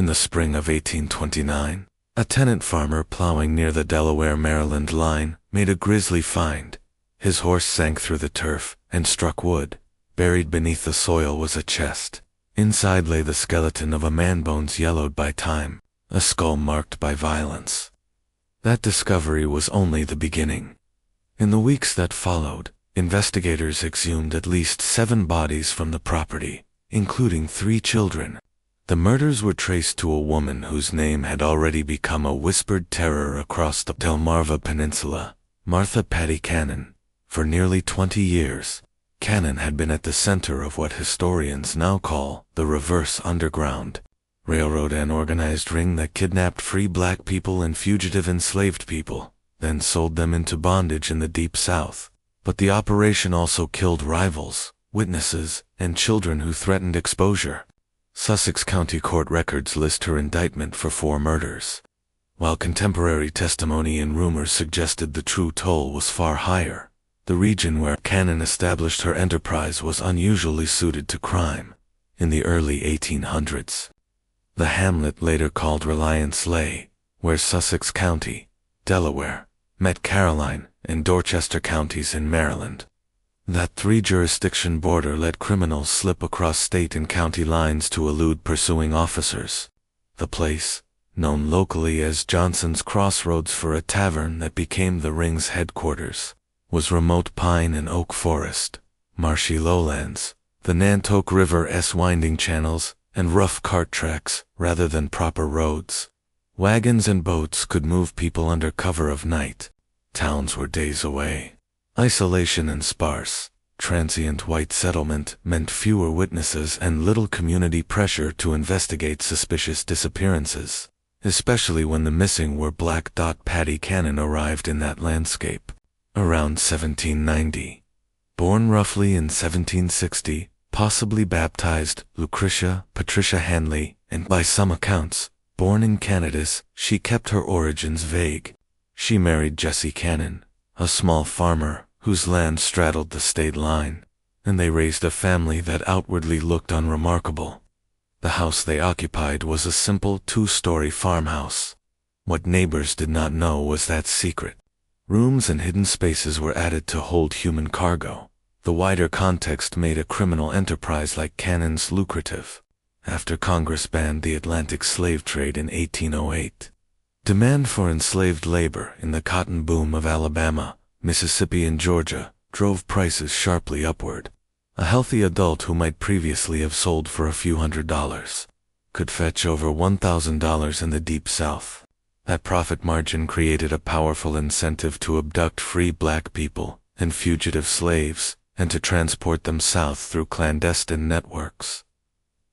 In the spring of 1829, a tenant farmer plowing near the Delaware-Maryland line made a grisly find. His horse sank through the turf and struck wood. Buried beneath the soil was a chest. Inside lay the skeleton of a man, bones yellowed by time, a skull marked by violence. That discovery was only the beginning. In the weeks that followed, investigators exhumed at least 7 bodies from the property, including 3 children. The murders were traced to a woman whose name had already become a whispered terror across the Delmarva Peninsula, Martha Patty Cannon. For nearly 20 years, Cannon had been at the center of what historians now call the reverse underground railroad, an organized ring that kidnapped free black people and fugitive enslaved people, then sold them into bondage in the Deep South. But the operation also killed rivals, witnesses, and children who threatened exposure. Sussex County court records list her indictment for 4 murders, while contemporary testimony and rumors suggested the true toll was far higher. The region where Cannon established her enterprise was unusually suited to crime. In the early 1800s, the hamlet later called Reliance lay, where Sussex County, Delaware, met Caroline and Dorchester counties in Maryland. That 3-jurisdiction border let criminals slip across state and county lines to elude pursuing officers. The place, known locally as Johnson's Crossroads for a tavern that became the ring's headquarters, was remote pine and oak forest, marshy lowlands, the Nantucket River's winding channels, and rough cart tracks rather than proper roads. Wagons and boats could move people under cover of night. Towns were days away. Isolation and sparse, transient white settlement meant fewer witnesses and little community pressure to investigate suspicious disappearances, especially when the missing were black. Patty Cannon arrived in that landscape around 1790. Born roughly in 1760, possibly baptized Lucretia Patricia Hanley, and by some accounts, born in Canadas, she kept her origins vague. She married Jesse Cannon, a small farmer whose land straddled the state line, and they raised a family that outwardly looked unremarkable. The house they occupied was a simple 2-story farmhouse. What neighbors did not know was that secret. Rooms and hidden spaces were added to hold human cargo. The wider context made a criminal enterprise like Cannon's lucrative. After Congress banned the Atlantic slave trade in 1808, demand for enslaved labor in the cotton boom of Alabama, Mississippi, and Georgia drove prices sharply upward. A healthy adult who might previously have sold for a few $100s could fetch over $1,000 in the Deep South. That profit margin created a powerful incentive to abduct free black people and fugitive slaves and to transport them south through clandestine networks.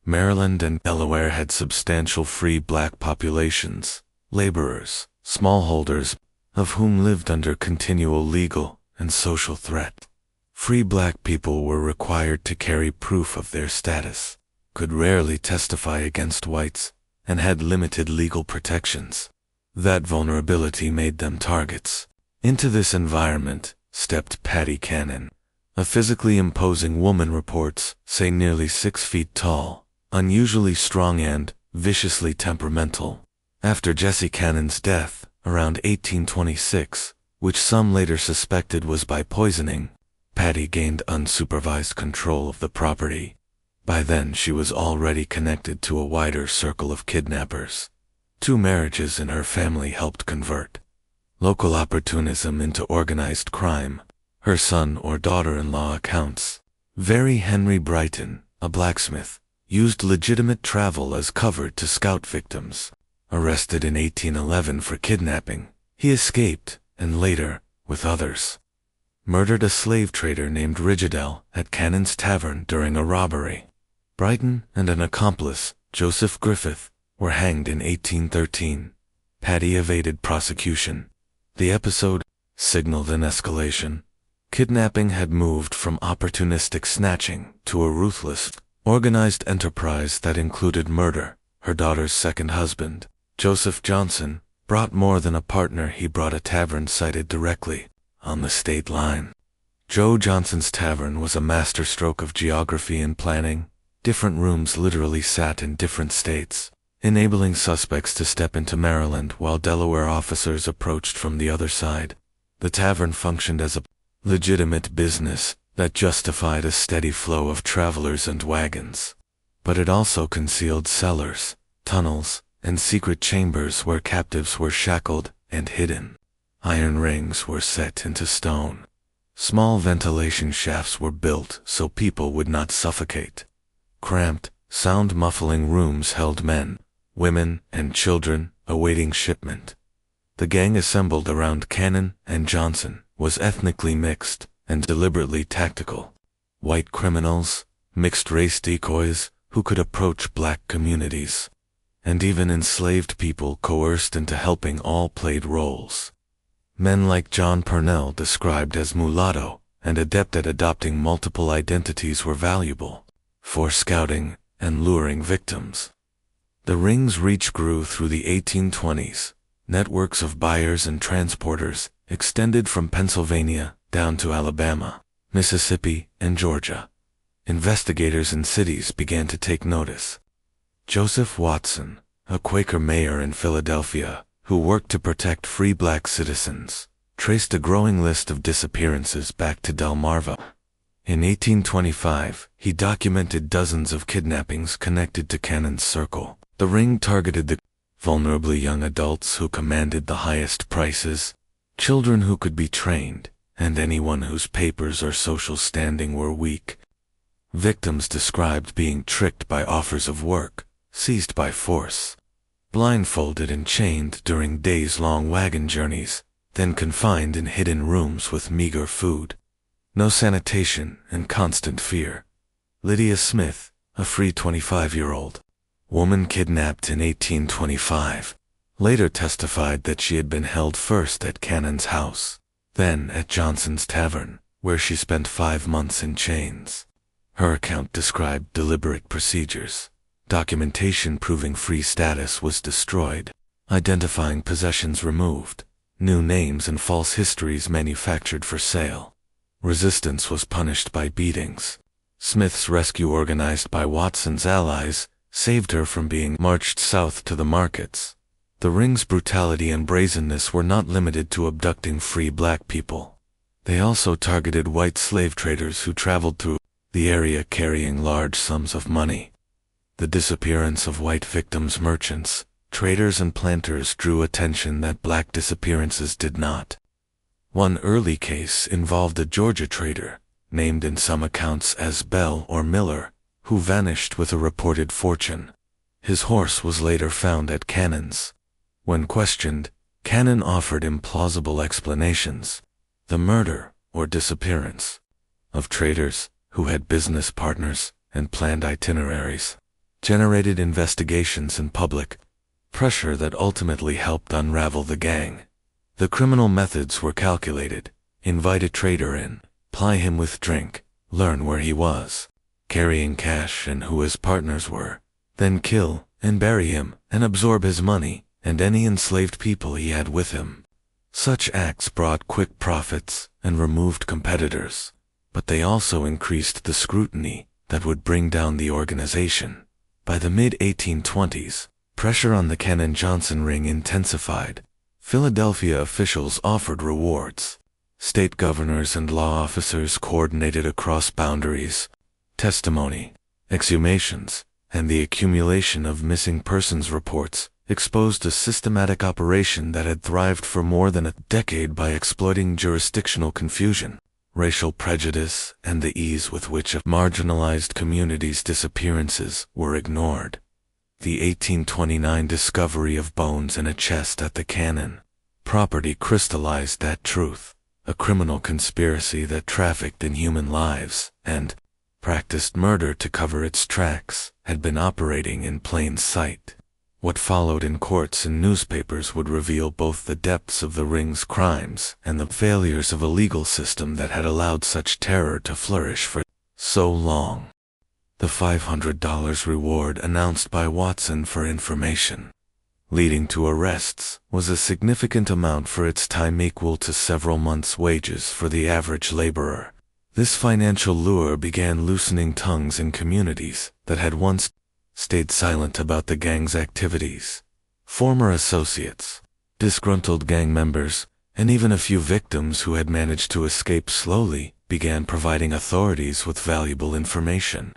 Maryland and Delaware had substantial free black populations, laborers, smallholders, of whom lived under continual legal and social threat. Free black people were required to carry proof of their status, could rarely testify against whites, and had limited legal protections. That vulnerability made them targets. Into this environment stepped Patty Cannon, a physically imposing woman. Reports say nearly 6 feet tall, unusually strong and viciously temperamental. After Jesse Cannon's death, around 1826, which some later suspected was by poisoning, Patty gained unsupervised control of the property. By then she was already connected to a wider circle of kidnappers. 2 marriages in her family helped convert local opportunism into organized crime. Her son or daughter-in-law accounts vary. Henry Brighton, a blacksmith, used legitimate travel as cover to scout victims. Arrested in 1811 for kidnapping, he escaped and later, with others, murdered a slave trader named Rigidell at Cannon's Tavern during a robbery. Brighton and an accomplice, Joseph Griffith, were hanged in 1813. Patty evaded prosecution. The episode signaled an escalation. Kidnapping had moved from opportunistic snatching to a ruthless, organized enterprise that included murder. Her daughter's second husband, Joseph Johnson, brought more than a partner. He brought a tavern sited directly on the state line. Joe Johnson's tavern was a masterstroke of geography and planning. Different rooms literally sat in different states. enabling suspects to step into Maryland while Delaware officers approached from the other side. The tavern functioned as a legitimate business that justified a steady flow of travelers and wagons. But it also concealed cellars, tunnels, and secret chambers where captives were shackled and hidden. Iron rings were set into stone. Small ventilation shafts were built so people would not suffocate. Cramped, sound-muffling rooms held men, women, and children awaiting shipment. The gang assembled around Cannon and Johnson was ethnically mixed and deliberately tactical. White criminals, mixed-race decoys who could approach black communities, and even enslaved people coerced into helping all played roles. Men like John Purnell, described as mulatto and adept at adopting multiple identities, were valuable for scouting and luring victims. The ring's reach grew through the 1820s. Networks of buyers and transporters extended from Pennsylvania down to Alabama, Mississippi, and Georgia. Investigators in cities began to take notice. Joseph Watson, a Quaker mayor in Philadelphia who worked to protect free black citizens, traced a growing list of disappearances back to Delmarva. In 1825, he documented dozens of kidnappings connected to Cannon's circle. The ring targeted the vulnerably young adults who commanded the highest prices, children who could be trained, and anyone whose papers or social standing were weak. Victims described being tricked by offers of work, seized by force, blindfolded and chained during days-long wagon journeys, then confined in hidden rooms with meager food, no sanitation, and constant fear. Lydia Smith, a free 25-year-old woman kidnapped in 1825, later testified that she had been held first at Cannon's house, then at Johnson's tavern, where she spent 5 months in chains. Her account described deliberate procedures. Documentation proving free status was destroyed, identifying possessions removed, new names and false histories manufactured for sale. Resistance was punished by beatings. Smith's rescue, organized by Watson's allies, saved her from being marched south to the markets. The ring's brutality and brazenness were not limited to abducting free black people. They also targeted white slave traders who traveled through the area carrying large sums of money. The disappearance of white victims, merchants, traders, and planters drew attention that black disappearances did not. One early case involved a Georgia trader, named in some accounts as Bell or Miller, who vanished with a reported fortune. His horse was later found at Cannon's. When questioned, Cannon offered implausible explanations. The murder or disappearance of traders who had business partners and planned itineraries generated investigations and public pressure that ultimately helped unravel the gang. The criminal methods were calculated: invite a trader in, ply him with drink, learn where he was carrying cash and who his partners were, then kill and bury him and absorb his money and any enslaved people he had with him. Such acts brought quick profits and removed competitors, but they also increased the scrutiny that would bring down the organization. By the mid-1820s, pressure on the Cannon-Johnson ring intensified. Philadelphia officials offered rewards. State governors and law officers coordinated across boundaries. Testimony, exhumations, and the accumulation of missing persons reports exposed a systematic operation that had thrived for more than a decade by exploiting jurisdictional confusion, racial prejudice, and the ease with which a marginalized community's disappearances were ignored. The 1829 discovery of bones in a chest at the Cannon property crystallized that truth. A criminal conspiracy that trafficked in human lives and practiced murder to cover its tracks had been operating in plain sight. What followed in courts and newspapers would reveal both the depths of the ring's crimes and the failures of a legal system that had allowed such terror to flourish for so long. The $500 reward announced by Watson for information leading to arrests was a significant amount for its time, equal to several months' wages for the average laborer. This financial lure began loosening tongues in communities that had once stayed silent about the gang's activities. Former associates, disgruntled gang members, and even a few victims who had managed to escape slowly began providing authorities with valuable information.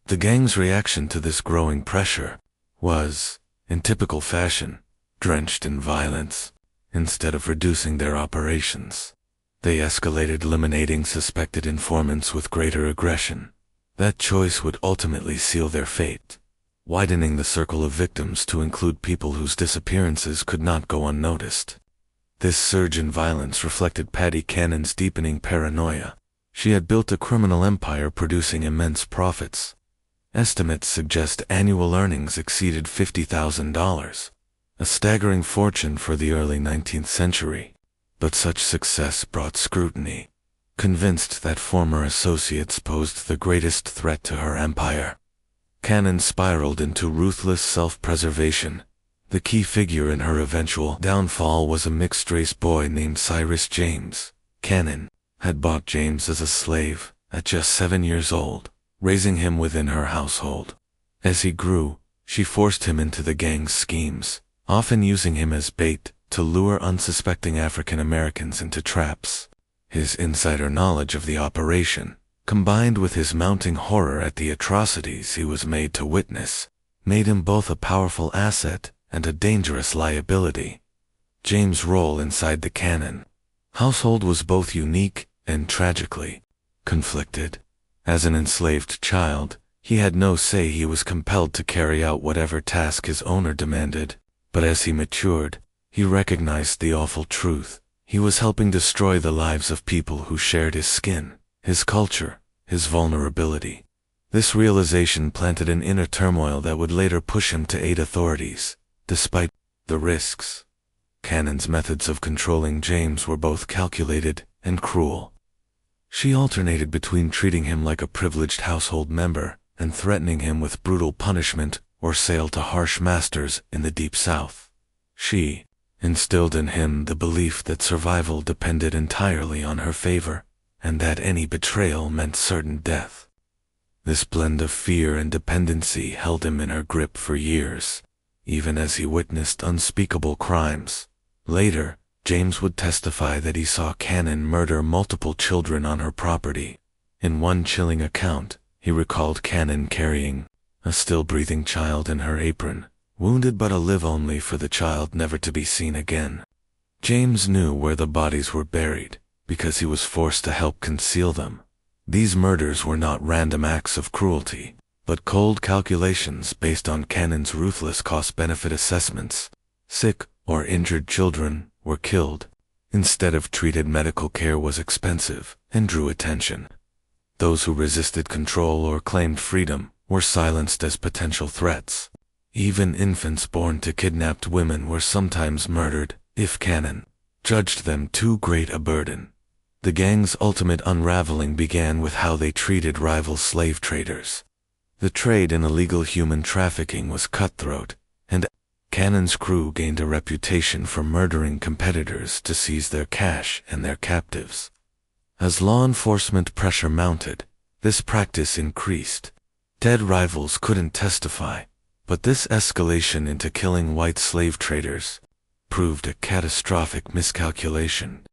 The gang's reaction to this growing pressure was, in typical fashion, drenched in violence. Instead of reducing their operations, they escalated, eliminating suspected informants with greater aggression. That choice would ultimately seal their fate, widening the circle of victims to include people whose disappearances could not go unnoticed. This surge in violence reflected Patty Cannon's deepening paranoia. She had built a criminal empire producing immense profits. Estimates suggest annual earnings exceeded $50,000, a staggering fortune for the early 19th century. But such success brought scrutiny. Convinced that former associates posed the greatest threat to her empire, Cannon spiraled into ruthless self-preservation. The key figure in her eventual downfall was a mixed-race boy named Cyrus James. Cannon had bought James as a slave at just 7 years old, raising him within her household. As he grew, she forced him into the gang's schemes, often using him as bait to lure unsuspecting African Americans into traps. His insider knowledge of the operation, combined with his mounting horror at the atrocities he was made to witness, made him both a powerful asset and a dangerous liability. James' role inside the Cannon household was both unique and tragically conflicted. As an enslaved child, he had no say. He was compelled to carry out whatever task his owner demanded. But as he matured, he recognized the awful truth. He was helping destroy the lives of people who shared his skin, his culture, his vulnerability. This realization planted an inner turmoil that would later push him to aid authorities, despite the risks. Cannon's methods of controlling James were both calculated and cruel. She alternated between treating him like a privileged household member and threatening him with brutal punishment or sale to harsh masters in the Deep South. She instilled in him the belief that survival depended entirely on her favor, and that any betrayal meant certain death. This blend of fear and dependency held him in her grip for years, even as he witnessed unspeakable crimes. Later, James would testify that he saw Cannon murder multiple children on her property. In one chilling account, he recalled Cannon carrying a still-breathing child in her apron, wounded but alive only for the child never to be seen again. James knew where the bodies were buried, because he was forced to help conceal them. These murders were not random acts of cruelty, but cold calculations based on Cannon's ruthless cost-benefit assessments. Sick or injured children were killed. Instead of treated, medical care was expensive and drew attention. Those who resisted control or claimed freedom were silenced as potential threats. Even infants born to kidnapped women were sometimes murdered if Cannon judged them too great a burden. The gang's ultimate unraveling began with how they treated rival slave traders. The trade in illegal human trafficking was cutthroat, and Cannon's crew gained a reputation for murdering competitors to seize their cash and their captives. As law enforcement pressure mounted, this practice increased. Dead rivals couldn't testify, but this escalation into killing white slave traders proved a catastrophic miscalculation.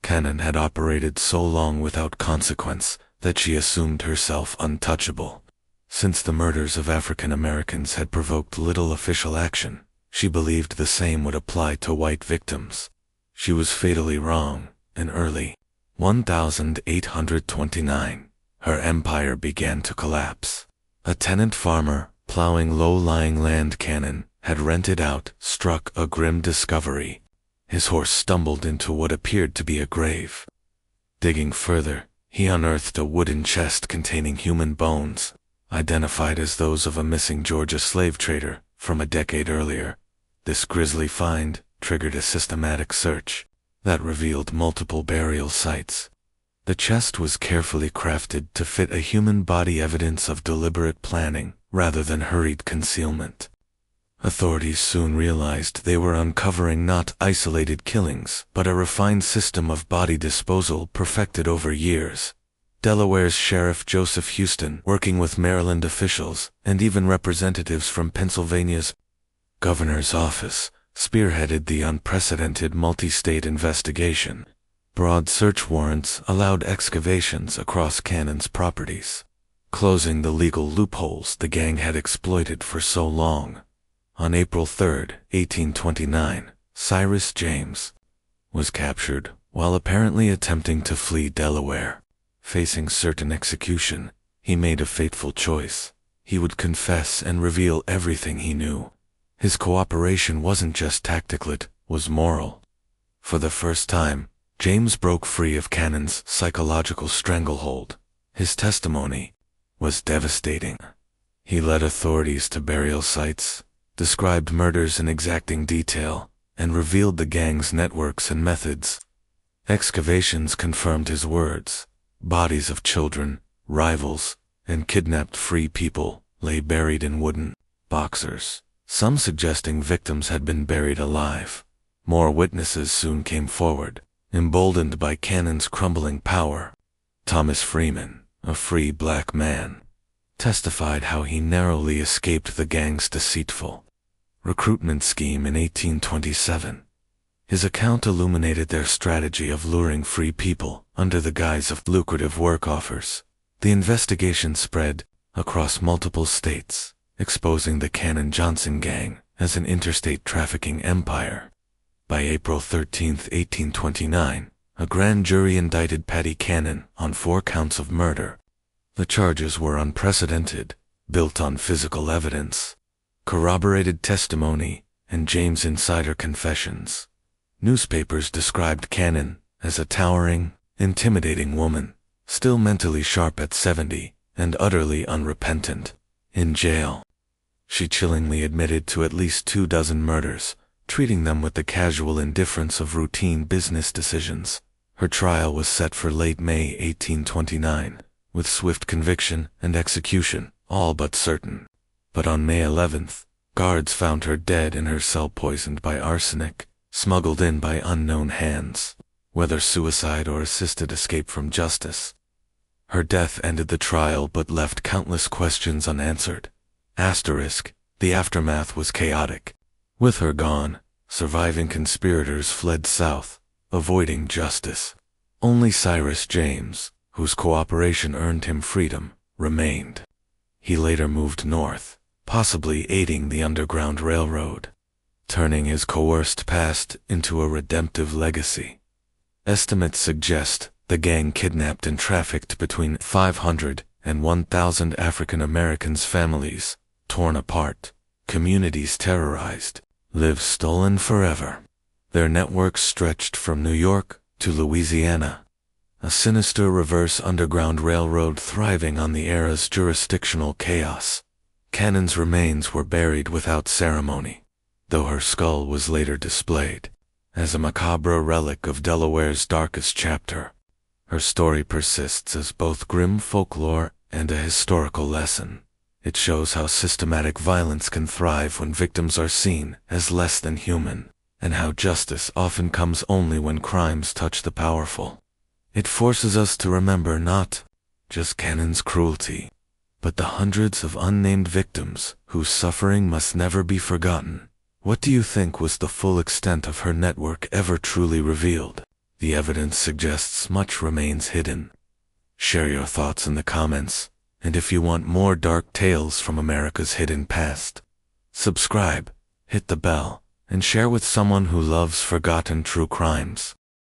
Cannon had operated so long without consequence that she assumed herself untouchable. Since the murders of African Americans had provoked little official action, she believed the same would apply to white victims. She was fatally wrong. In early 1829, her empire began to collapse. A tenant farmer, plowing low-lying land, Cannon had rented out, struck a grim discovery. His horse stumbled into what appeared to be a grave. Digging further, he unearthed a wooden chest containing human bones, identified as those of a missing Georgia slave trader from a decade earlier. This grisly find triggered a systematic search that revealed multiple burial sites. The chest was carefully crafted to fit a human body, evidence of deliberate planning rather than hurried concealment. Authorities soon realized they were uncovering not isolated killings, but a refined system of body disposal perfected over years. Delaware's Sheriff Joseph Houston, working with Maryland officials and even representatives from Pennsylvania's governor's office, spearheaded the unprecedented multi-state investigation. Broad search warrants allowed excavations across Cannon's properties, closing the legal loopholes the gang had exploited for so long. On April 3, 1829, Cyrus James was captured while apparently attempting to flee Delaware. Facing certain execution, he made a fateful choice. He would confess and reveal everything he knew. His cooperation wasn't just tactical, it was moral. For the first time, James broke free of Cannon's psychological stranglehold. His testimony was devastating. He led authorities to burial sites, described murders in exacting detail, and revealed the gang's networks and methods. Excavations confirmed his words. Bodies of children, rivals, and kidnapped free people lay buried in wooden boxers, some suggesting victims had been buried alive. More witnesses soon came forward, emboldened by Cannon's crumbling power. Thomas Freeman, a free black man, testified how he narrowly escaped the gang's deceitful recruitment scheme in 1827. His account illuminated their strategy of luring free people under the guise of lucrative work offers. The investigation spread across multiple states, exposing the Cannon-Johnson gang as an interstate trafficking empire. By April 13, 1829, a grand jury indicted Paddy Cannon on 4 counts of murder. The charges were unprecedented, built on physical evidence, corroborated testimony, and James' insider confessions. Newspapers described Cannon as a towering, intimidating woman, still mentally sharp at 70 and utterly unrepentant. In jail, she chillingly admitted to at least 24 murders, treating them with the casual indifference of routine business decisions. Her trial was set for late May 1829, with swift conviction and execution all but certain. But on May 11th, guards found her dead in her cell, poisoned by arsenic, smuggled in by unknown hands. Whether suicide or assisted escape from justice, her death ended the trial but left countless questions unanswered. The aftermath was chaotic. With her gone, surviving conspirators fled south, avoiding justice. Only Cyrus James, whose cooperation earned him freedom, remained. He later moved north, possibly aiding the Underground Railroad, turning his coerced past into a redemptive legacy. Estimates suggest the gang kidnapped and trafficked between 500 and 1,000 African Americans, families torn apart, communities terrorized, lives stolen forever. Their networks stretched from New York to Louisiana, a sinister reverse underground railroad thriving on the era's jurisdictional chaos. Cannon's remains were buried without ceremony, though her skull was later displayed as a macabre relic of Delaware's darkest chapter. Her story persists as both grim folklore and a historical lesson. It shows how systematic violence can thrive when victims are seen as less than human, and how justice often comes only when crimes touch the powerful. It forces us to remember not just Cannon's cruelty, but the hundreds of unnamed victims whose suffering must never be forgotten. What do you think was the full extent of her network ever truly revealed? The evidence suggests much remains hidden. Share your thoughts in the comments, and if you want more dark tales from America's hidden past, subscribe, hit the bell, and share with someone who loves forgotten true crimes.